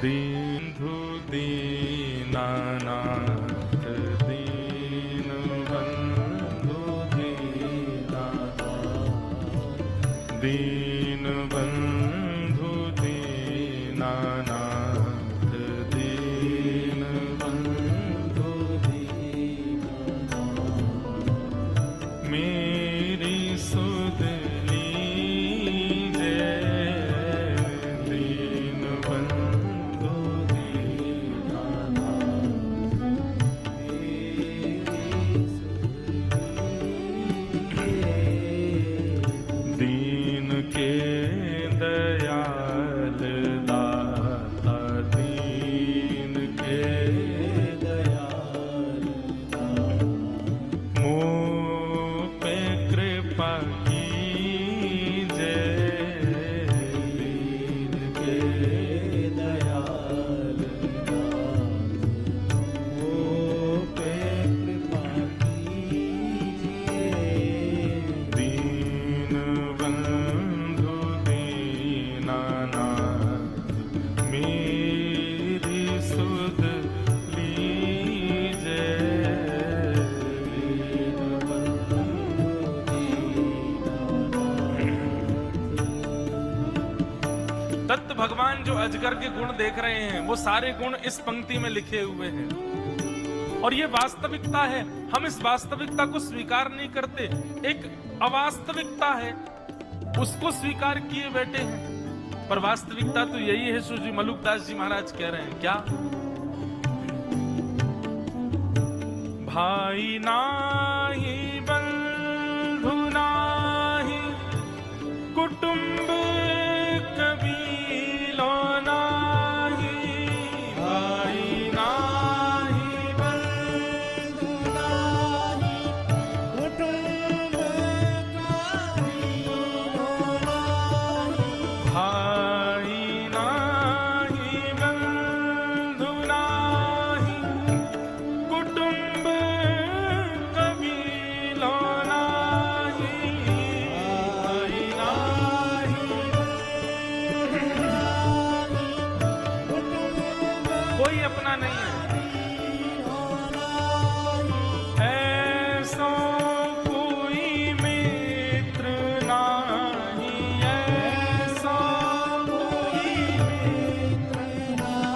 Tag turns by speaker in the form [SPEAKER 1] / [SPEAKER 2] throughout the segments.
[SPEAKER 1] दीनबंधु दीनानाथ दीनबंधु दीनानाथ दीनबंधु दीनानाथ दीनबंधु दीनानाथ मेरी सुध लीजिए दीनबंधु दीन के दयाल दाता दीन के दयाल मोह पे कृपा कीजिए दीन के दयाल मोह पे कृपा कीजिए दीनबंधु दीनानाथ मेरी सुध लीजिए दीनबंधु दीनानाथ। तत्व भगवान जो अजगर के गुण देख रहे हैं वो सारे गुण इस पंक्ति में लिखे हुए हैं और ये वास्तविकता है। हम इस वास्तविकता को स्वीकार नहीं करते, एक अवास्तविकता है उसको स्वीकार किए बैठे हैं। पर वास्तविकता तो यही है। श्री मलुकदास जी महाराज कह रहे हैं क्या? भाई नाही बंधु नाही कुटुंब कबीलो नाही भाई नाही बंधु नाही कुटुंब कबीलो नाही भाई नाही बंधु नाही कुटुंब कबीलो नाही भाई नाही कोई अपना नहीं है। ऐसो कोई मित्र नाही ऐसो कोई मित्र नाही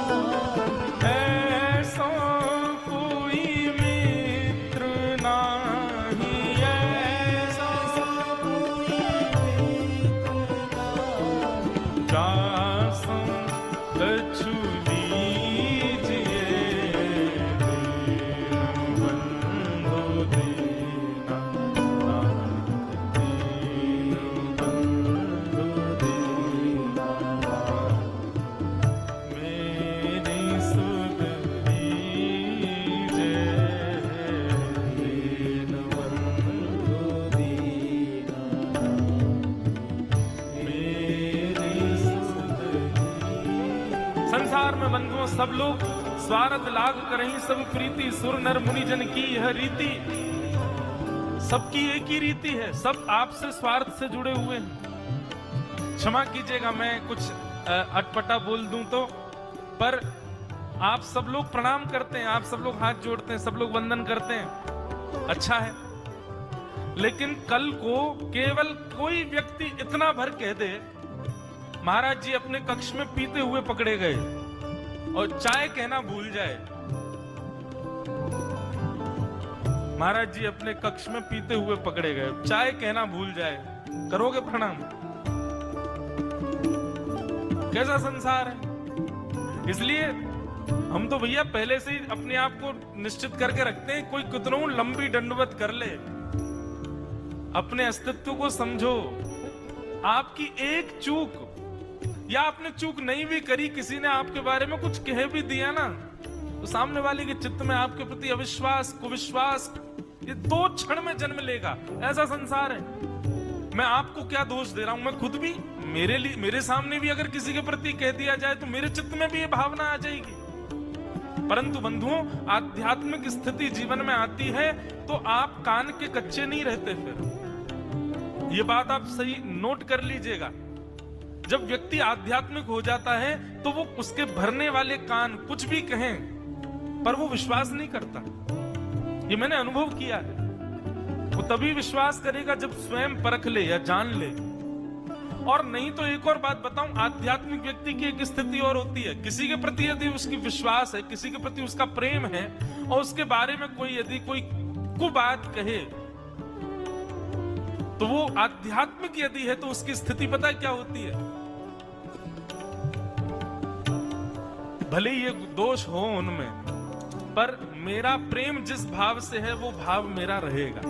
[SPEAKER 1] ऐसो कोई मित्र नाही ऐसो कोई मित्र नाही दासों कछु लीजिए दीनबंधु दीनानाथ दीनबंधु दीनानाथ मेरी सुध लीजिए दीनबंधु दीनानाथ मेरी सुध संसार में बंधुओं सब लोग स्वार्थ लाग करहीं सब प्रीति सुर नर मुनि जन की यह रीति। सबकी एक ही रीति है, सब आपसे स्वार्थ से जुड़े हुए हैं। क्षमा कीजिएगा मैं कुछ अटपटा बोल दूं तो, पर आप सब लोग प्रणाम करते हैं, आप सब लोग हाथ जोड़ते हैं, सब लोग वंदन करते हैं, अच्छा है। लेकिन कल को केवल कोई व्यक्ति इतना भर कह दे महाराज जी अपने कक्ष में पीते हुए पकड़े गए और चाय कहना भूल जाए। महाराज जी अपने कक्ष में पीते हुए पकड़े गए, चाय कहना भूल जाए, करोगे प्रणाम? कैसा संसार है। इसलिए हम तो भैया पहले से ही अपने आप को निश्चित करके रखते हैं, कोई कितनों लंबी दंडवत कर ले, अपने अस्तित्व को समझो। आपकी एक चूक या आपने चूक नहीं भी करी, किसी ने आपके बारे में कुछ कह भी दिया ना, तो सामने वाले के चित्त में आपके प्रति अविश्वास कुविश्वास ये 2 क्षण में जन्म लेगा। ऐसा संसार है। मैं आपको क्या दोष दे रहा हूं, मैं खुद भी मेरे सामने भी अगर किसी के प्रति कह दिया जाए तो मेरे चित्त में भी ये भावना आ जाएगी। परंतु बंधुओं आध्यात्मिक स्थिति जीवन में आती है तो आप कान के कच्चे नहीं रहते। फिर ये बात आप सही नोट कर लीजिएगा। जब व्यक्ति आध्यात्मिक हो जाता है तो वो उसके भरने वाले कान कुछ भी कहें पर वो विश्वास नहीं करता। ये मैंने अनुभव किया है। वो तभी विश्वास करेगा जब स्वयं परख ले या जान ले। और नहीं तो एक और बात बताऊं, आध्यात्मिक व्यक्ति की एक स्थिति और होती है, किसी के प्रति यदि उसकी विश्वास है, किसी के प्रति उसका प्रेम है और उसके बारे में कोई यदि कोई कुबात कहे तो वो आध्यात्मिक यदि है तो उसकी स्थिति पता है क्या होती है? भले ये दोष हो उनमें, पर मेरा प्रेम जिस भाव से है वो भाव मेरा रहेगा।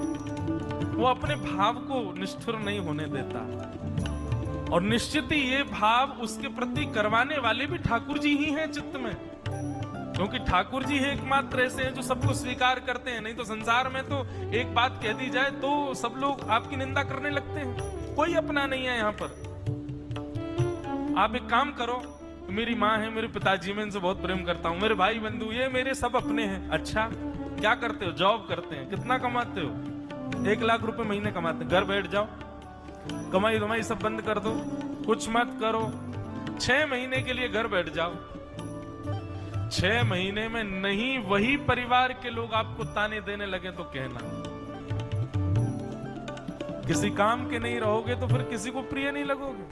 [SPEAKER 1] वो अपने भाव को निष्ठुर नहीं होने देता। और निश्चित ही ये भाव उसके प्रति करवाने वाले भी ठाकुर जी ही हैं चित्त में, क्योंकि ठाकुर जी ही एकमात्र ऐसे हैं जो सबको स्वीकार करते हैं। नहीं तो संसार में तो एक बात कह दी जाए तो सब लोग आपकी निंदा करने लगते हैं। कोई अपना नहीं है यहाँ पर। आप एक काम करो, मेरी माँ है, मेरे पिताजी, मैं इनसे बहुत प्रेम करता हूँ, मेरे भाई बंधु ये मेरे सब अपने हैं। अच्छा, क्या करते हो? जॉब करते हैं। कितना कमाते हो? 1 लाख रुपए महीने कमाते हैं। घर बैठ जाओ, कमाई धमाई सब बंद कर दो, कुछ मत करो, 6 महीने के लिए घर बैठ जाओ। 6 महीने में नहीं वही परिवार के लोग आपको ताने देने लगे तो कहना। किसी काम के नहीं रहोगे तो फिर किसी को प्रिय नहीं लगोगे।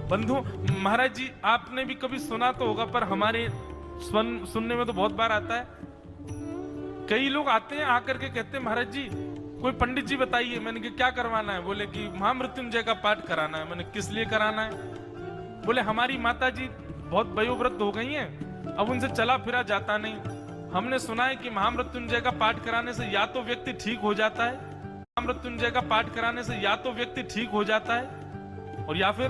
[SPEAKER 1] बंधु महाराज जी, आपने भी कभी सुना तो होगा, पर हमारे सुनने में तो बहुत बार आता है। कई लोग आते हैं, आकर के कहते हैं महाराज जी कोई पंडित जी बताइए। मैंने कहा क्या करवाना है? बोले कि महामृत्युंजय का पाठ कराना है। मैंने किस लिए कराना है? बोले हमारी माता जी बहुत वयोवृद्ध हो गई हैं, अब उनसे चला फिरा जाता नहीं। हमने सुना है कि महामृत्युंजय का पाठ कराने से या तो व्यक्ति ठीक हो जाता है, महामृत्युंजय का पाठ कराने से या तो व्यक्ति ठीक हो जाता है और या फिर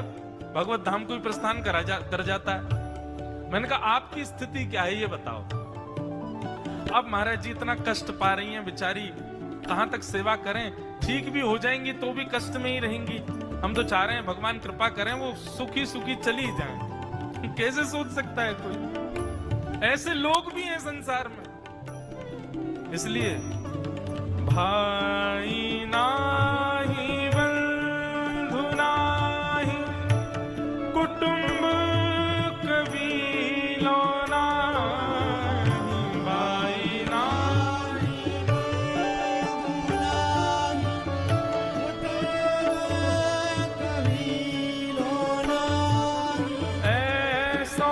[SPEAKER 1] भगवत धाम को भी प्रस्थान कर जाता है। मैंने कहा आपकी स्थिति क्या है ये बताओ। अब महाराज जी इतना कष्ट पा रही हैं बेचारी, कहां तक सेवा करें? ठीक भी हो जाएंगी तो भी कष्ट में ही रहेंगी। हम तो चाह रहे हैं भगवान कृपा करें वो सुखी सुखी चली जाएं। कैसे सोच सकता है कोई? ऐसे लोग भी हैं संसार में। इसलिए भाई नाही बंधु नाही कुटुंब कबीलो नाही, भाई नाही कबीलो नाही, ऐसा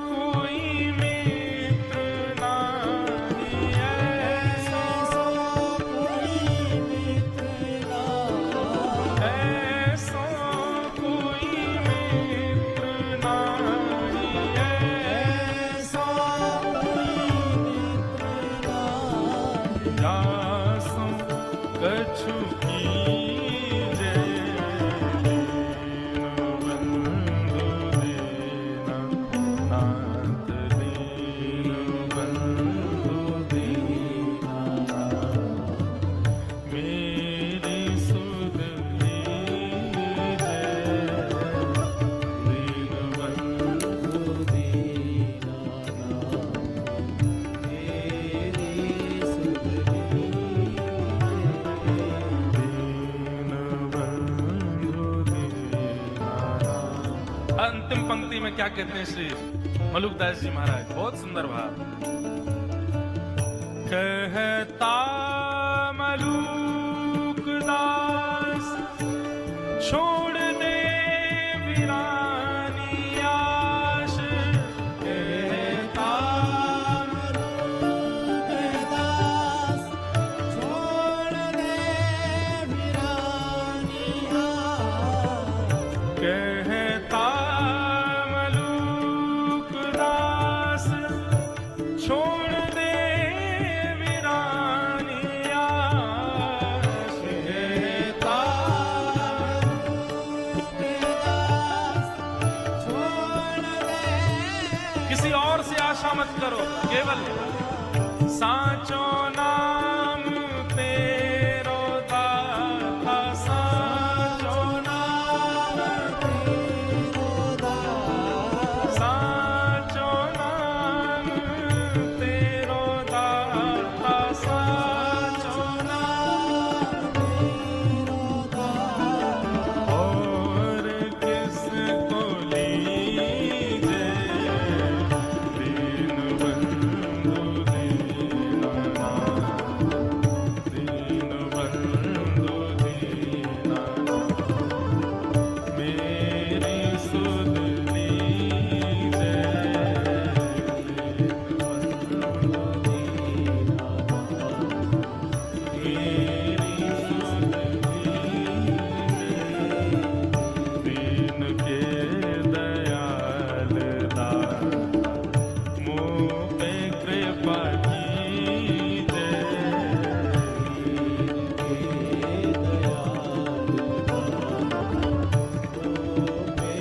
[SPEAKER 1] कोई मित्र नाही, ऐसा कोई मित्र नाही, ऐसा कोई मित्र नाही, ऐसा कोई मित्र नाही, जासु कछु कीजे दीनबंधु दीना, नाथ दीनबंधु दीना, मेरी सुध लीजे दीनबंधु दीना, मेरी सुध अंतिम पंक्ति में क्या कहते हैं श्री मलुकदास जी महाराज? बहुत सुंदर भाव। कहता मलुकदास छोड़ दे वीरानी आश, कहता मलुकदास छोड़ दे वीरानी आश, कहता मलुकदास छोड़ दे वीरानी आश, कहता मलुकदास छोड़ दे। किसी और से आशा मत करो, केवल साचो नाम तेरो दाता, साचो नाम तेरो दाता,